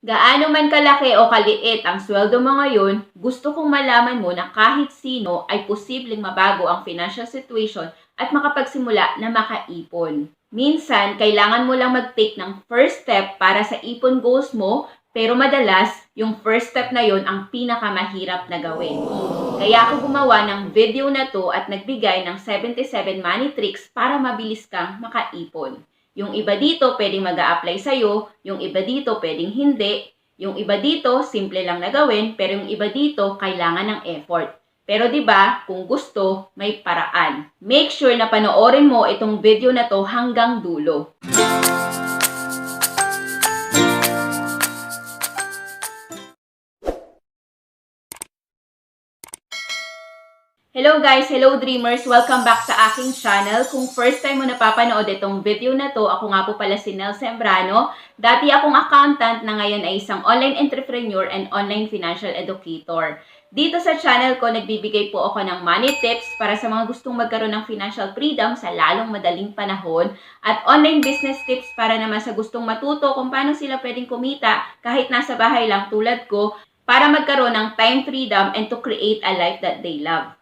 Gaano man kalaki o kaliit ang sweldo mo ngayon, gusto kong malaman mo na kahit sino ay posibleng mabago ang financial situation at makapagsimula na makaipon. Minsan, kailangan mo lang mag-take ng first step para sa ipon goals mo, pero madalas, yung first step na yon ang pinakamahirap na gawin. Kaya ako gumawa ng video na to at nagbigay ng 77 money tricks para mabilis kang makaipon. Yung iba dito pwedeng mag-a-apply sa'yo, yung iba dito pwedeng hindi, yung iba dito simple lang na gawin, pero yung iba dito kailangan ng effort. Pero 'di ba, kung gusto, may paraan. Make sure na panoorin mo itong video na to hanggang dulo. Hello guys! Hello dreamers! Welcome back sa aking channel. Kung first time mo napapanood itong video na to, ako nga po pala si Sembrano. Dati akong accountant na ngayon ay isang online entrepreneur and online financial educator. Dito sa channel ko, nagbibigay po ako ng money tips para sa mga gustong magkaroon ng financial freedom sa lalong madaling panahon at online business tips para naman sa gustong matuto kung paano sila pwedeng kumita kahit nasa bahay lang tulad ko para magkaroon ng time freedom and to create a life that they love.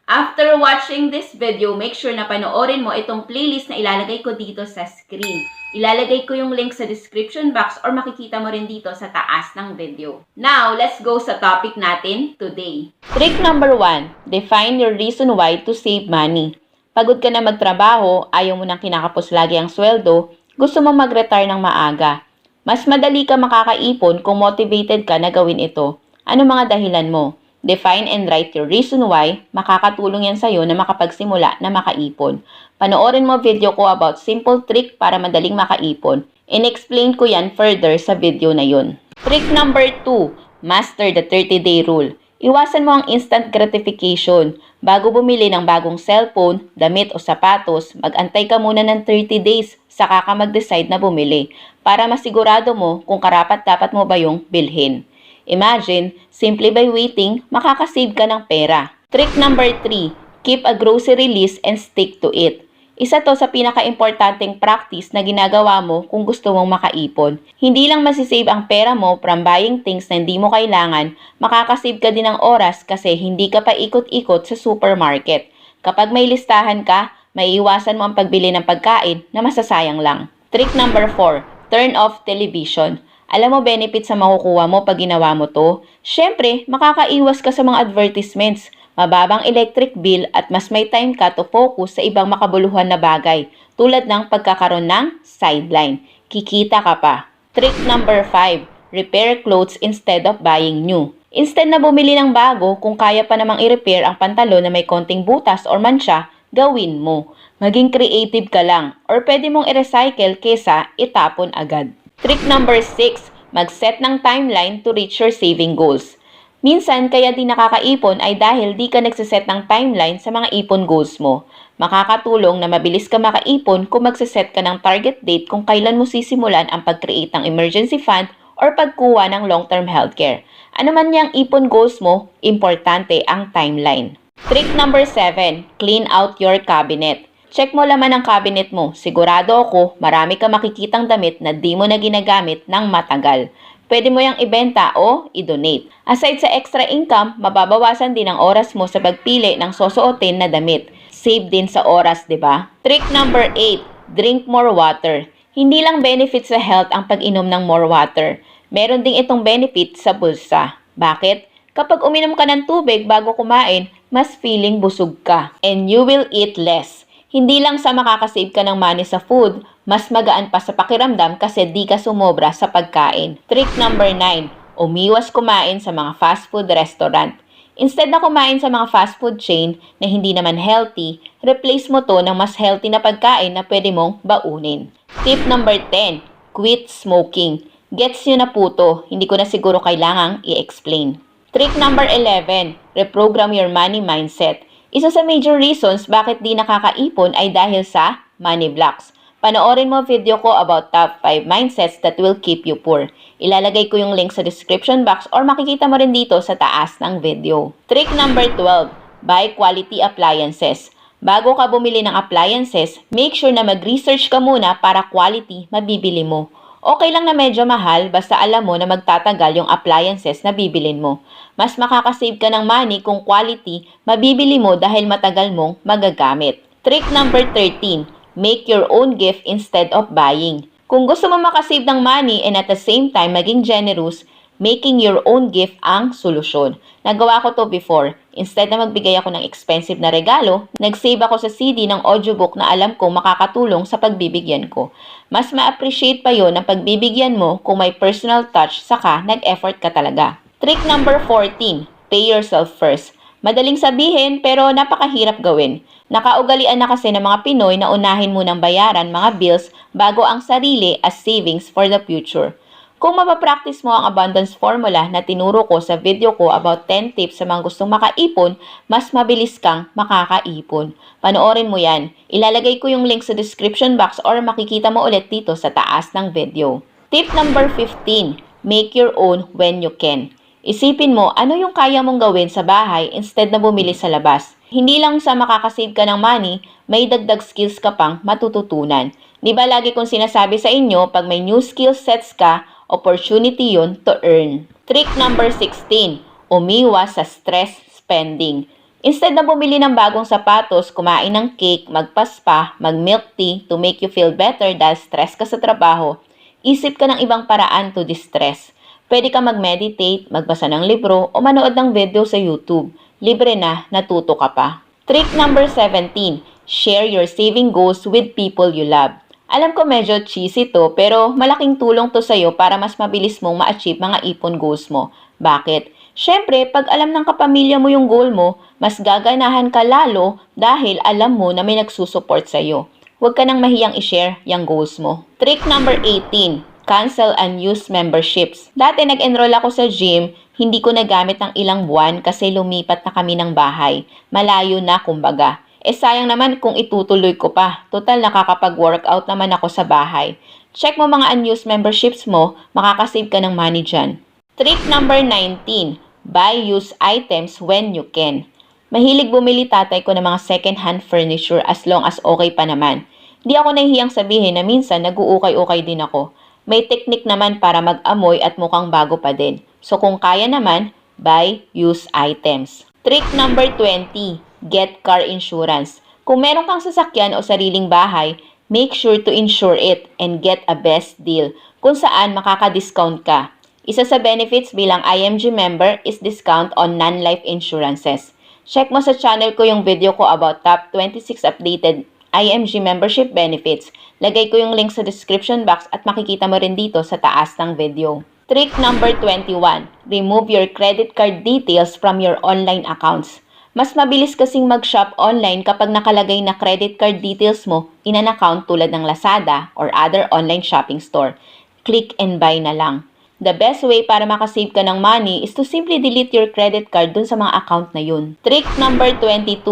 After watching this video, make sure na panoorin mo itong playlist na ilalagay ko dito sa screen. Ilalagay ko yung link sa description box or makikita mo rin dito sa taas ng video. Now, let's go sa topic natin today. Trick number 1, define your reason why to save money. Pagod ka na magtrabaho, ayaw mo nang kinakapos lagi ang sweldo, gusto mo mag-retire ng maaga. Mas madali ka makakaipon kung motivated ka na gawin ito. Ano mga dahilan mo? Define and write your reason why, makakatulong yan sa'yo na makapagsimula na makaipon. Panoorin mo video ko about simple trick para madaling makaipon. In-explain ko yan further sa video na yun. Trick number 2, master the 30-day rule. Iwasan mo ang instant gratification. Bago bumili ng bagong cellphone, damit o sapatos, mag-antay ka muna ng 30 days, saka ka mag-decide na bumili para masigurado mo kung karapat-dapat mo ba yung bilhin. Imagine, simply by waiting, makakasave ka ng pera. Trick number 3, keep a grocery list and stick to it. Isa to sa pinaka-importanting practice na ginagawa mo kung gusto mong makaipon. Hindi lang masisave ang pera mo from buying things na hindi mo kailangan, makakasave ka din ng oras kasi hindi ka pa ikot-ikot sa supermarket. Kapag may listahan ka, maiiwasan mo ang pagbili ng pagkain na masasayang lang. Trick number 4, turn off television. Alam mo benefit sa makukuha mo pag ginawa mo to? Siyempre, makakaiwas ka sa mga advertisements, mababang electric bill at mas may time ka to focus sa ibang makabuluhan na bagay tulad ng pagkakaroon ng sideline. Kikita ka pa. Trick number 5, repair clothes instead of buying new. Instead na bumili ng bago, kung kaya pa namang i-repair ang pantalon na may konting butas or mancha, gawin mo. Maging creative ka lang or pwede mong i-recycle kesa itapon agad. Trick number 6, mag-set ng timeline to reach your saving goals. Minsan, kaya di nakakaipon ay dahil di ka nagsiset ng timeline sa mga ipon goals mo. Makakatulong na mabilis ka makaipon kung magsiset ka ng target date kung kailan mo sisimulan ang pag-create ng emergency fund or pagkuha ng long-term healthcare. Ano man niyang ipon goals mo, importante ang timeline. Trick number 7, clean out your cabinet. Check mo laman ang cabinet mo. Sigurado ako, marami ka makikitang damit na di mo na ginagamit ng matagal. Pwede mo yang ibenta o i-donate. Aside sa extra income, mababawasan din ang oras mo sa pagpili ng susuotin na damit. Save din sa oras, di ba? Trick number 8, drink more water. Hindi lang benefit sa health ang pag-inom ng more water. Meron ding itong benefit sa bulsa. Bakit? Kapag uminom ka ng tubig bago kumain, mas feeling busog ka. And you will eat less. Hindi lang sa makakasave ka ng money sa food, mas magaan pa sa pakiramdam kasi di ka sumobra sa pagkain. Trick number 9, umiwas kumain sa mga fast food restaurant. Instead na kumain sa mga fast food chain na hindi naman healthy, replace mo to ng mas healthy na pagkain na pwede mong baunin. Tip number 10, quit smoking. Gets nyo na po to, hindi ko na siguro kailangang i-explain. Trick number 11, reprogram your money mindset. Isa sa major reasons bakit di nakakaipon ay dahil sa money blocks. Panoorin mo video ko about top 5 mindsets that will keep you poor. Ilalagay ko yung link sa description box or makikita mo rin dito sa taas ng video. Trick number 12, buy quality appliances. Bago ka bumili ng appliances, make sure na mag-research ka muna para quality mabibili mo. Okay lang na medyo mahal basta alam mo na magtatagal yung appliances na bibilin mo. Mas makakasave ka ng money kung quality mabibili mo dahil matagal mong magagamit. Trick number 13, make your own gift instead of buying. Kung gusto mo makasave ng money and at the same time maging generous, making your own gift ang solusyon. Nagawa ko to before. Instead na magbigay ako ng expensive na regalo, nag-save ako sa CD ng audiobook na alam kong makakatulong sa pagbibigyan ko. Mas ma-appreciate pa yon ng pagbibigyan mo kung may personal touch saka nag-effort ka talaga. Trick number 14, pay yourself first. Madaling sabihin pero napakahirap gawin. Nakaugalian na kasi ng mga Pinoy na unahin munang bayaran mga bills bago ang sarili as savings for the future. Kung mapapractice mo ang abundance formula na tinuro ko sa video ko about 10 tips sa mga gustong makaipon, mas mabilis kang makakaipon. Panoorin mo yan. Ilalagay ko yung link sa description box or makikita mo ulit dito sa taas ng video. Tip number 15, make your own when you can. Isipin mo ano yung kaya mong gawin sa bahay instead na bumili sa labas. Hindi lang sa makakasave ka ng money, may dagdag skills ka pang matututunan. Di ba lagi kong sinasabi sa inyo, pag may new skill sets ka, opportunity yun to earn. Trick number 16, umiwas sa stress spending. Instead na bumili ng bagong sapatos, kumain ng cake, magpaspa, mag-milk tea to make you feel better dahil stress ka sa trabaho, isip ka ng ibang paraan to distress. Pwede ka mag-meditate, magbasa ng libro, o manood ng video sa YouTube. Libre na, natuto ka pa. Trick number 17, share your saving goals with people you love. Alam ko medyo cheesy to, pero malaking tulong to sa'yo para mas mabilis mong ma-achieve mga ipon goals mo. Bakit? Siyempre, pag alam ng kapamilya mo yung goal mo, mas gaganahan ka lalo dahil alam mo na may nagsusupport sa'yo. Huwag ka nang mahiyang i-share yung goals mo. Trick number 18, cancel unused memberships. Dati nag-enroll ako sa gym, hindi ko nagamit ng ilang buwan kasi lumipat na kami ng bahay. Malayo na kumbaga. Sayang naman kung itutuloy ko pa. Total nakakapag-workout naman ako sa bahay. Check mo mga unused memberships mo, makakasave ka ng money dyan. Trick number 19, buy used items when you can. Mahilig bumili tatay ko ng mga second-hand furniture as long as okay pa naman. Di ako nahihiyang sabihin na minsan nag-uukay-ukay din ako. May technique naman para mag-amoy at mukhang bago pa din. So kung kaya naman, buy used items. Trick number 20, get car insurance. Kung meron kang sasakyan o sariling bahay, make sure to insure it and get a best deal kung saan makaka-discount ka. Isa sa benefits bilang IMG member is discount on non-life insurances. Check mo sa channel ko yung video ko about top 26 updated IMG membership benefits. Lagay ko yung link sa description box at makikita mo rin dito sa taas ng video. Trick number 21, remove your credit card details from your online accounts. Mas mabilis kasing mag-shop online kapag nakalagay na credit card details mo in an account tulad ng Lazada or other online shopping store. Click and buy na lang. The best way para makasave ka ng money is to simply delete your credit card dun sa mga account na yun. Trick number 22,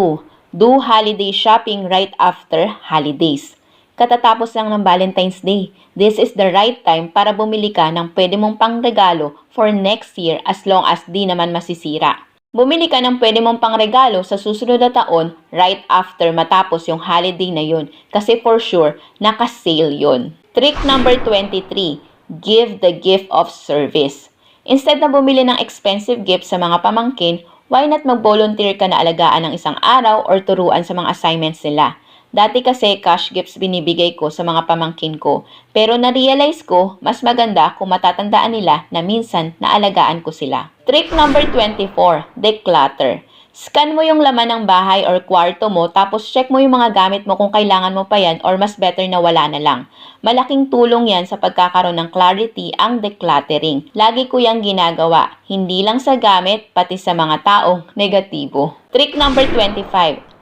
do holiday shopping right after holidays. Katatapos lang ng Valentine's Day. This is the right time para bumili ka ng pwede mong pangregalo for next year as long as di naman masisira. Bumili ka ng pwede mong pangregalo sa susunod na taon right after matapos yung holiday na yun kasi for sure naka-sale yun. Trick number 23, give the gift of service. Instead na bumili ng expensive gift sa mga pamangkin, why not mag-volunteer ka na alagaan ng isang araw or turuan sa mga assignments nila? Dati kasi cash gifts binibigay ko sa mga pamangkin ko, pero na-realize ko mas maganda kung matatandaan nila na minsan naalagaan ko sila. Trick number 24, declutter. Scan mo yung laman ng bahay or kwarto mo tapos check mo yung mga gamit mo kung kailangan mo pa yan or mas better na wala na lang. Malaking tulong yan sa pagkakaroon ng clarity ang decluttering. Lagi ko yang ginagawa, hindi lang sa gamit pati sa mga taong negatibo. Trick number 25,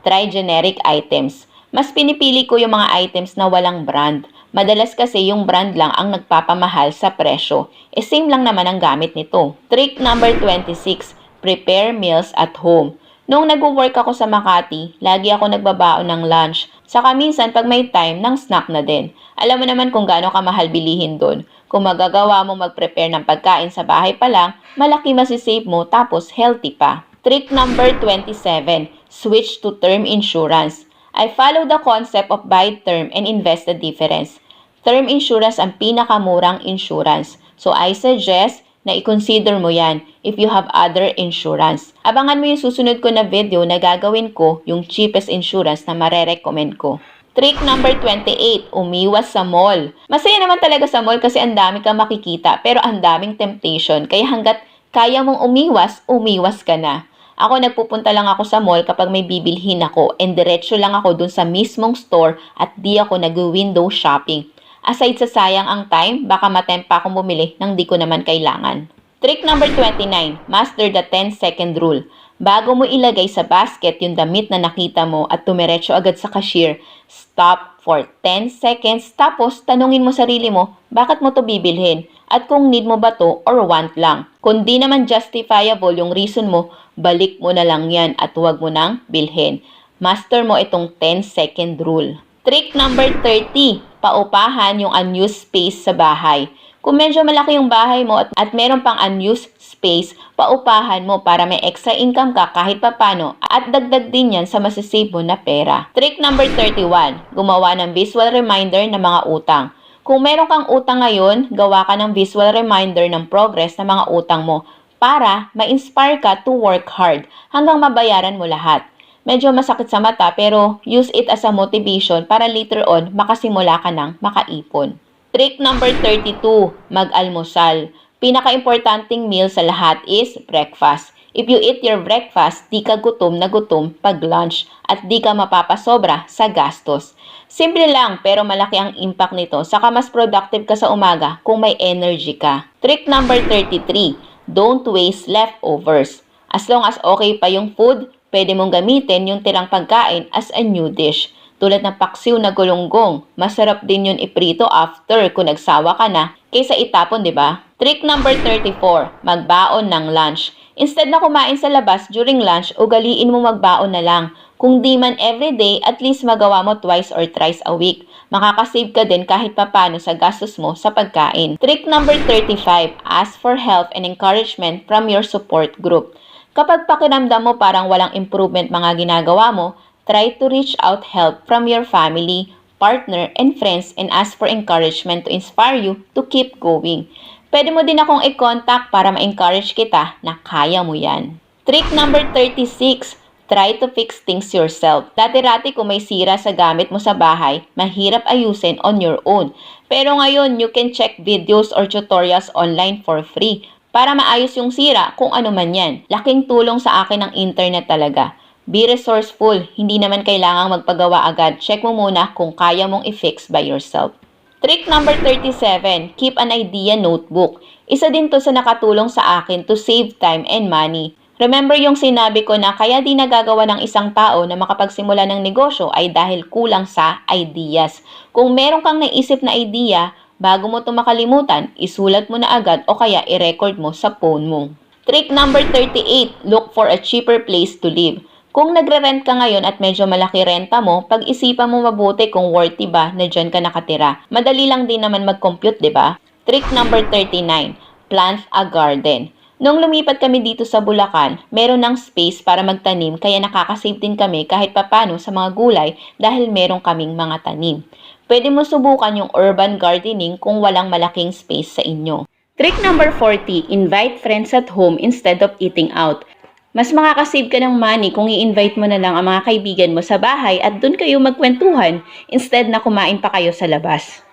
try generic items. Mas pinipili ko yung mga items na walang brand. Madalas kasi yung brand lang ang nagpapamahal sa presyo. Same lang naman ang gamit nito. Trick number 26, prepare meals at home. Nung nag-work ako sa Makati, lagi ako nagbabaon ng lunch. Saka minsan pag may time, ng snack na din. Alam mo naman kung gaano kamahal bilihin doon. Kung magagawa mo mag-prepare ng pagkain sa bahay pa lang, malaki masisave mo tapos healthy pa. Trick number 27, switch to term insurance. I follow the concept of buy term and invest the difference. Term insurance ang pinakamurang insurance. So I suggest na i-consider mo yan if you have other insurance. Abangan mo yung susunod ko na video na gagawin ko yung cheapest insurance na marerecommend ko. Trick number 28, umiwas sa mall. Masaya naman talaga sa mall kasi ang dami kang makikita pero ang daming temptation. Kaya hanggat kaya mong umiwas, umiwas ka na. Ako nagpupunta lang ako sa mall kapag may bibilhin ako and diretso lang ako dun sa mismong store at di ako nag-window shopping. Aside sa sayang ang time, baka matempa akong bumili nang di ko naman kailangan. Trick number 29, master the 10-second rule. Bago mo ilagay sa basket yung damit na nakita mo at tumiretso agad sa cashier, stop for 10 seconds tapos tanungin mo sarili mo, bakit mo to bibilhin? At kung need mo ba to or want lang. Kung di naman justifiable yung reason mo, balik mo na lang yan at huwag mo nang bilhin. Master mo itong 10-second rule. Trick number 30, paupahan yung unused space sa bahay. Kung medyo malaki yung bahay mo at meron pang unused space, paupahan mo para may extra income ka kahit papano at dagdag din yan sa masisave mo na pera. Trick number 31, gumawa ng visual reminder ng mga utang. Kung meron kang utang ngayon, gawa ka ng visual reminder ng progress ng mga utang mo para ma-inspire ka to work hard hanggang mabayaran mo lahat. Medyo masakit sa mata pero use it as a motivation para later on makasimula ka ng makaipon. Trick number 32, mag-almusal. Pinaka-importanting meal sa lahat is breakfast. If you eat your breakfast, di ka gutom na gutom pag lunch at di ka mapapasobra sa gastos. Simple lang pero malaki ang impact nito saka mas productive ka sa umaga kung may energy ka. Trick number 33, don't waste leftovers. As long as okay pa yung food, pwede mong gamitin yung tirang pagkain as a new dish. Tulad ng paksiw na gulunggong, masarap din yun iprito after kung nagsawa ka na kaysa itapon, di ba? Trick number 34, magbaon ng lunch. Instead na kumain sa labas during lunch, ugaliin mo magbaon na lang. Kung di man everyday, at least magawa mo twice or thrice a week. Makakasave ka din kahit papano sa gastos mo sa pagkain. Trick number 35, ask for help and encouragement from your support group. Kapag pakiramdam mo parang walang improvement mga ginagawa mo, try to reach out help from your family, partner, and friends and ask for encouragement to inspire you to keep going. Pwede mo din akong i-contact para ma-encourage kita na kaya mo yan. Trick number 36, try to fix things yourself. Dati-rati kung may sira sa gamit mo sa bahay, mahirap ayusin on your own. Pero ngayon, you can check videos or tutorials online for free para maayos yung sira kung ano man yan. Laking tulong sa akin ang internet talaga. Be resourceful, hindi naman kailangang magpagawa agad. Check mo muna kung kaya mong i-fix by yourself. Trick number 37, keep an idea notebook. Isa din to sa nakatulong sa akin to save time and money. Remember yung sinabi ko na kaya di nagagawa ng isang tao na makapagsimula ng negosyo ay dahil kulang sa ideas. Kung meron kang naisip na idea, bago mo ito makalimutan, isulat mo na agad o kaya i-record mo sa phone mo. Trick number 38, look for a cheaper place to live. Kung nagre-rent ka ngayon at medyo malaki renta mo, pag-isipan mo mabuti kung worthy ba na dyan ka nakatira. Madali lang din naman mag-compute, di ba? Trick number 39, plant a garden. Nung lumipat kami dito sa Bulacan, meron ng space para magtanim kaya nakakasave din kami kahit papano sa mga gulay dahil meron kaming mga tanim. Pwede mo subukan yung urban gardening kung walang malaking space sa inyo. Trick number 40, invite friends at home instead of eating out. Mas makakasave ka ng money kung i-invite mo na lang ang mga kaibigan mo sa bahay at doon kayo magkwentuhan instead na kumain pa kayo sa labas.